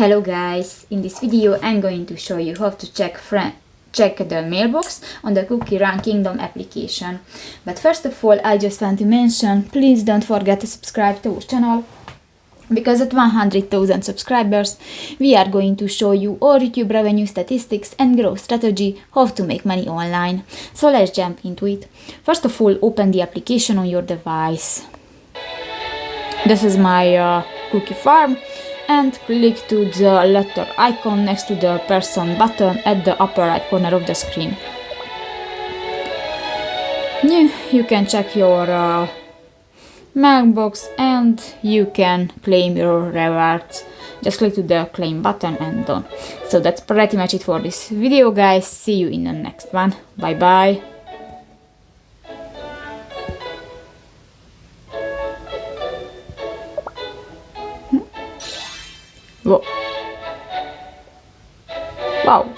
Hello guys, in this video I'm going to show you how to check the mailbox on the Cookie Run Kingdom application. But first of all, I just want to mention, please don't forget to subscribe to our channel, because at 100,000 subscribers we are going to show you all YouTube revenue statistics and growth strategy, how to make money online. So let's jump into it. First of all, open the application on your device. This is my cookie farm, and click to the letter icon next to the person button at the upper right corner of the screen. You can check your mailbox and you can claim your rewards. Just click to the claim button and done. So that's pretty much it for this video, guys. See you in the next one. Bye bye. Whoa. Wow.